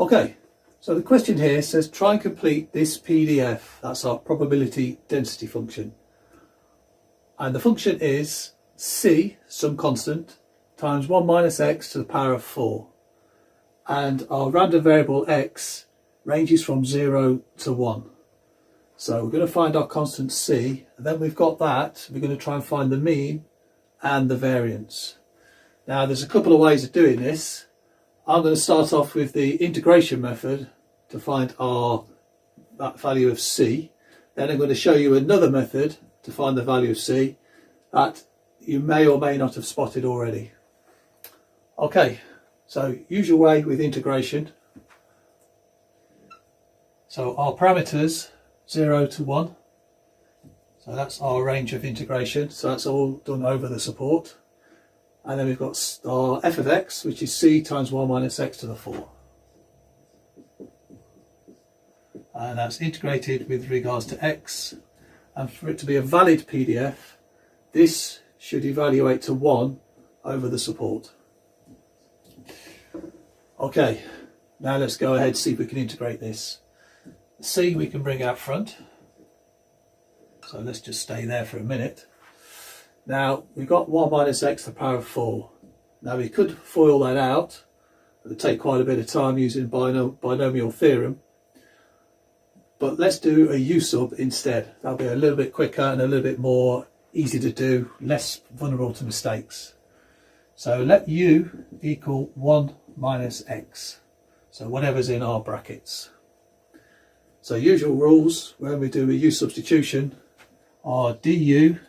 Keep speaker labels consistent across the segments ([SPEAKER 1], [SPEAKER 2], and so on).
[SPEAKER 1] Okay, so the question here says try and complete this PDF. That's our probability density function. And the function is c, some constant, times 1 minus x to the power of 4. And our random variable x ranges from 0 to 1. So we're going to find our constant c, and then we've got that, we're going to try and find the mean and the variance. Now there's a couple of ways of doing this. I'm going to start off with the integration method to find that value of c. Then I'm going to show you another method to find the value of c that you may or may not have spotted already. Okay, so usual way with integration. So our parameters 0 to 1. So that's our range of integration. So that's all done over the support. And then we've got our f of x, which is c times 1 minus x to the 4. And that's integrated with regards to x. And for it to be a valid PDF, this should evaluate to 1 over the support. Okay, now let's go ahead and see if we can integrate this. C we can bring out front. So let's just stay there for a minute. Now we've got 1 minus x to the power of 4. Now we could FOIL that out. It would take quite a bit of time using binomial theorem. But let's do a u sub instead. That'll be a little bit quicker and a little bit more easy to do, less vulnerable to mistakes. So let u equal 1 minus x. So whatever's in our brackets. So usual rules when we do a u substitution are du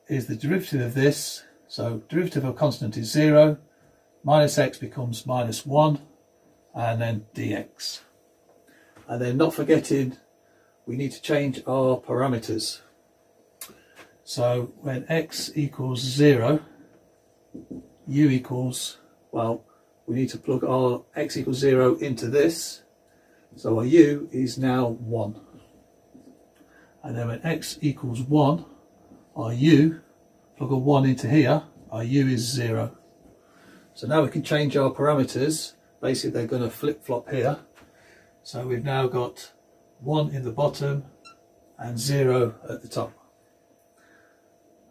[SPEAKER 1] is the derivative of this. So derivative of constant is 0, minus x becomes minus 1, and then dx. And then not forgetting we need to change our parameters. So when x equals 0, u equals, well, we need to plug our x equals 0 into this. So our u is now 1. And then when x equals 1, our u, plug a 1 into here, our u is 0. So now we can change our parameters. Basically they're going to flip-flop here. So we've now got 1 in the bottom and 0 at the top.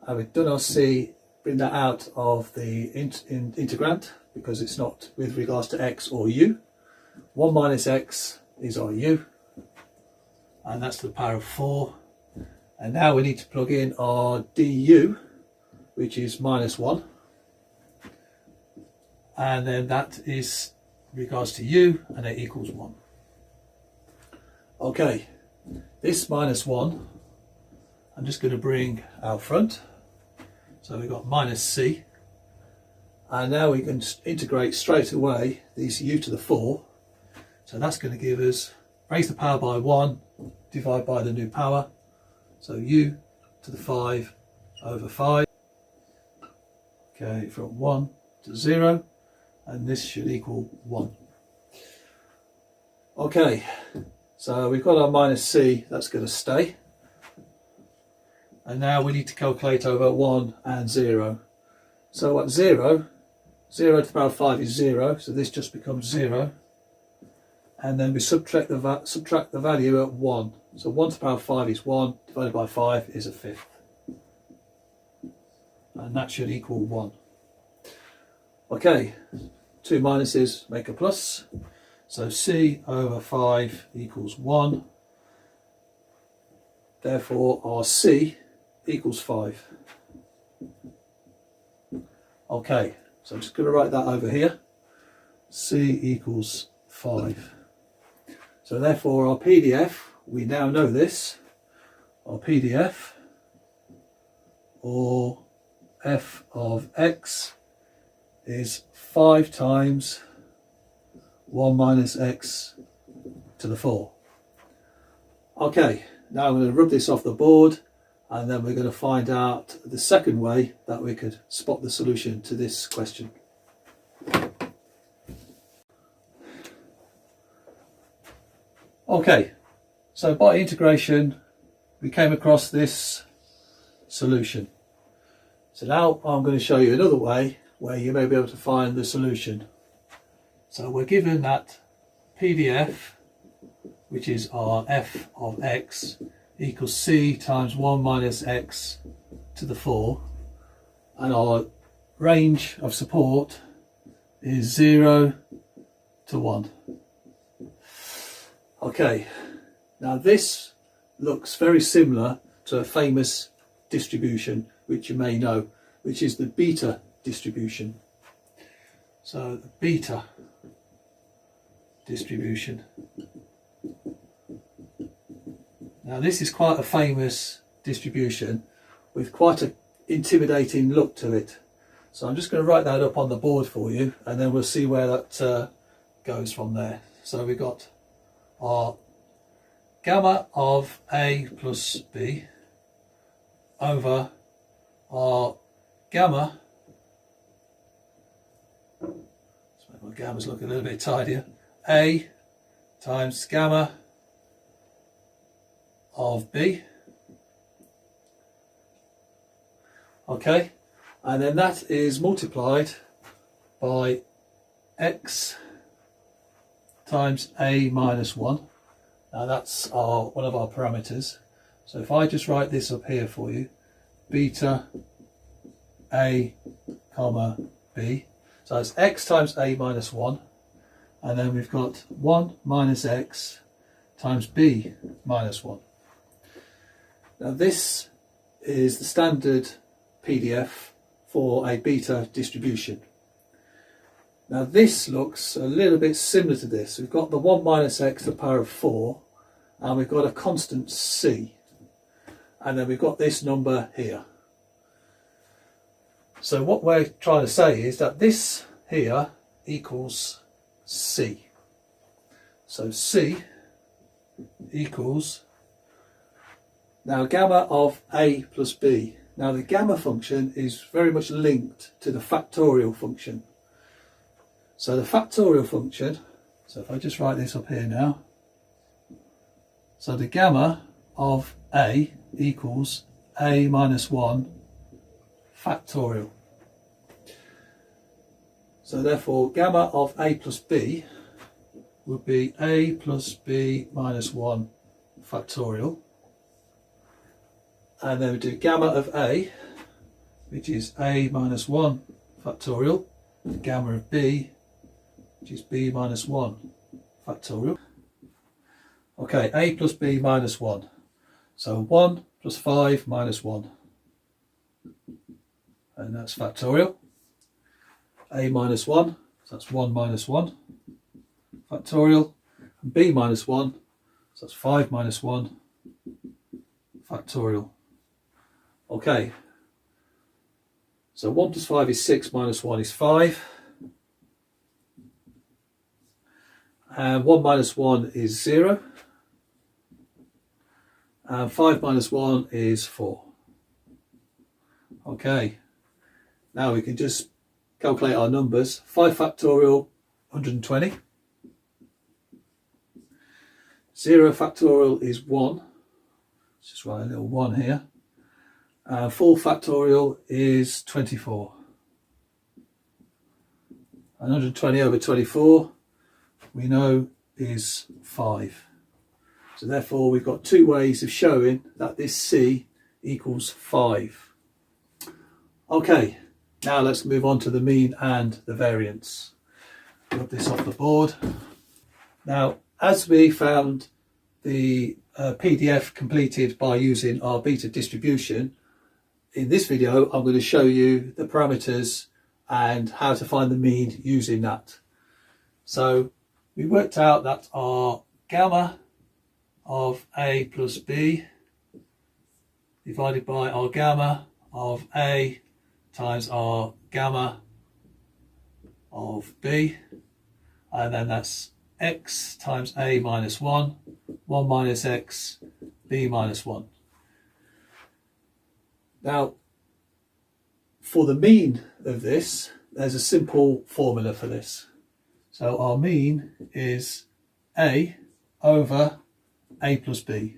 [SPEAKER 1] And we've done our c, bring that out of the integrand because it's not with regards to x or u. 1 minus x is our u, and that's to the power of 4. And now we need to plug in our du, which is minus 1, and then that is regards to u, and it equals 1. Okay, this minus 1 I'm just going to bring out front. So we've got minus c, and now we can integrate straight away these u to the 4. So that's going to give us, raise the power by 1, divide by the new power. So u to the 5 over 5. Okay, from 1 to 0, and this should equal 1. Okay, so we've got our minus c, that's going to stay. And now we need to calculate over 1 and 0. So at 0, 0 to the power of 5 is 0, so this just becomes 0. And then we subtract the value at 1. So 1 to the power of 5 is 1, divided by 5 is a fifth. And that should equal 1. Okay, 2 minuses make a plus. So c over 5 equals 1. Therefore our c equals 5. Okay, so I'm just going to write that over here. C equals 5. So therefore our PDF, we now know this, our PDF, or f of x, is 5 times 1 minus x to the 4. Okay, now I'm going to rub this off the board, and then we're going to find out the second way that we could spot the solution to this question. Okay, so by integration we came across this solution. So now I'm going to show you another way where you may be able to find the solution. So we're given that PDF, which is our f of x, equals c times 1 minus x to the 4, and our range of support is 0 to 1. Okay, now this looks very similar to a famous distribution which you may know, which is the beta distribution. So the beta distribution. Now this is quite a famous distribution with quite an intimidating look to it. So I'm just going to write that up on the board for you, and then we'll see where that goes from there. So we've got our gamma of A plus B over our gamma, let's make my gammas look a little bit tidier, A times gamma of B. Okay, and then that is multiplied by x times A minus 1. Now that's one of our parameters. So if I just write this up here for you, beta A comma B. So it's x times A minus 1, and then we've got 1 minus x times B minus 1. Now this is the standard PDF for a beta distribution. Now this looks a little bit similar to this. We've got the 1 minus x to the power of 4, and we've got a constant c, and then we've got this number here. So what we're trying to say is that this here equals c. So c equals, now gamma of A plus B. Now the gamma function is very much linked to the factorial function. So the factorial function, so if I just write this up here now, so the gamma of A equals A minus 1 factorial. So therefore gamma of A plus B would be A plus B minus 1 factorial. And then we do gamma of A, which is A minus 1 factorial, and gamma of B, which is B minus 1 factorial. Okay, A plus B minus 1. So 1 plus 5 minus 1. And that's factorial. A minus 1, so that's 1 minus 1 factorial. And B minus 1, so that's 5 minus 1 factorial. Okay, so 1 plus 5 is 6, minus 1 is 5. And 1 minus 1 is 0. And 5 minus 1 is 4. Okay, now we can just calculate our numbers. 5 factorial, 120. 0 factorial is 1. Let's just write a little 1 here. 4 factorial is 24. And 120 over 24 we know is 5. So therefore we've got two ways of showing that this C equals 5. Okay, now let's move on to the mean and the variance. Rub this off the board. Now, as we found the PDF completed by using our beta distribution, in this video I'm going to show you the parameters and how to find the mean using that. So we worked out that our gamma of A plus B divided by our gamma of A times our gamma of B, and then that's x times A minus 1, 1 minus x, B minus 1. Now, for the mean of this, there's a simple formula for this. So our mean is A over A plus B.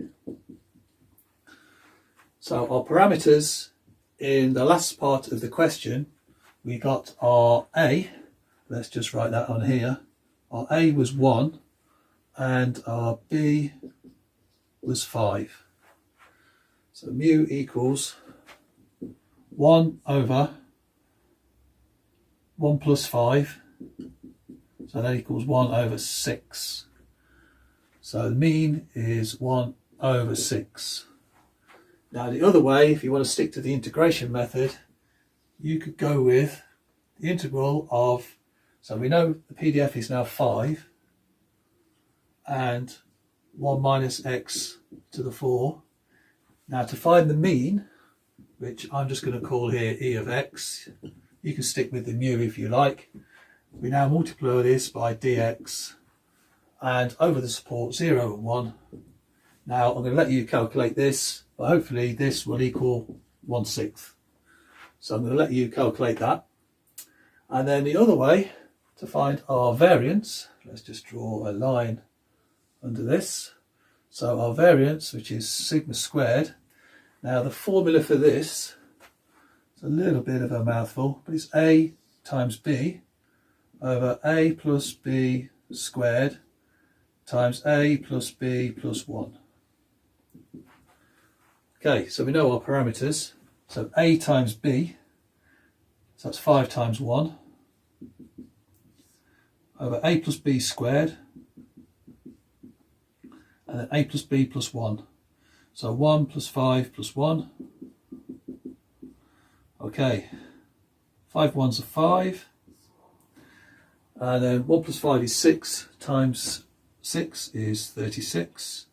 [SPEAKER 1] So our parameters in the last part of the question, we got our A, let's just write that on here. Our A was 1, and our b was 5. So mu equals 1 over 1 plus 5, so that equals 1 over 6. So the mean is 1 over 6. Now the other way, if you want to stick to the integration method, you could go with the integral of, so we know the PDF is now 5, and 1 minus x to the 4. Now to find the mean, which I'm just going to call here e of x, you can stick with the mu if you like. We now multiply this by dx, and over the support 0 and 1. Now I'm going to let you calculate this, but hopefully this will equal 1/6. So I'm going to let you calculate that. And then the other way to find our variance, let's just draw a line under this. So our variance, which is sigma squared. Now the formula for this, it's a little bit of a mouthful, but it's a times b over a plus b squared times a plus b plus 1. Okay, so we know our parameters. So a times b, so that's 5 times 1, over a plus b squared, and then a plus b plus 1. So 1 plus 5 plus 1. Okay, 5 ones are 5. And then 1 plus 5 is 6, times 6 is 36.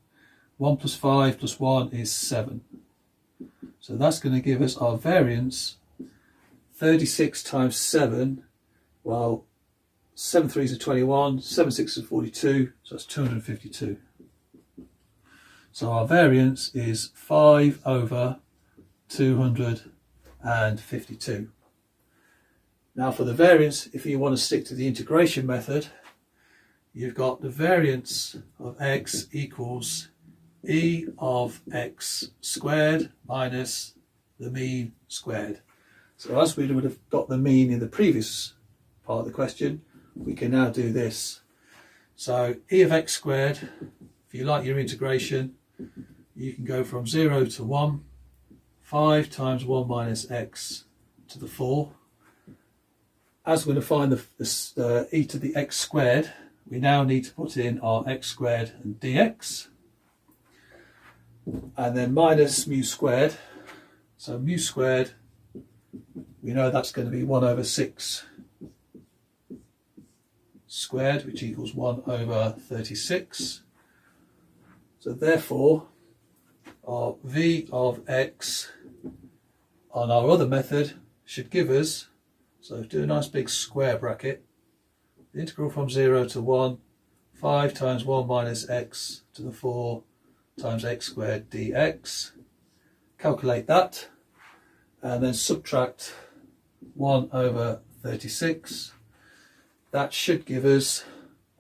[SPEAKER 1] 1 plus 5 plus 1 is 7. So that's going to give us our variance, 36 times 7, well, 7 3s are 21, 7 6s are 42, so that's 252. So our variance is 5 over 252. Now for the variance, if you want to stick to the integration method, you've got the variance of x equals e of x squared minus the mean squared. So as we would have got the mean in the previous part of the question, we can now do this. So e of x squared, if you like your integration, you can go from 0 to 1, 5 times 1 minus x to the 4. As we're going to find the e to the x squared, we now need to put in our x squared and dx. And then minus mu squared. So mu squared, we know that's going to be 1 over 6 squared, which equals 1 over 36. So therefore, our v of x on our other method should give us, so do a nice big square bracket, the integral from 0 to 1, 5 times 1 minus x to the 4 times x squared dx. Calculate that, and then subtract 1 over 36. That should give us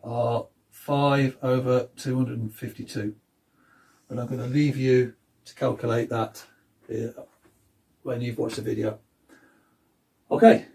[SPEAKER 1] our 5 over 252. And I'm going to leave you to calculate that when you've watched the video. Okay.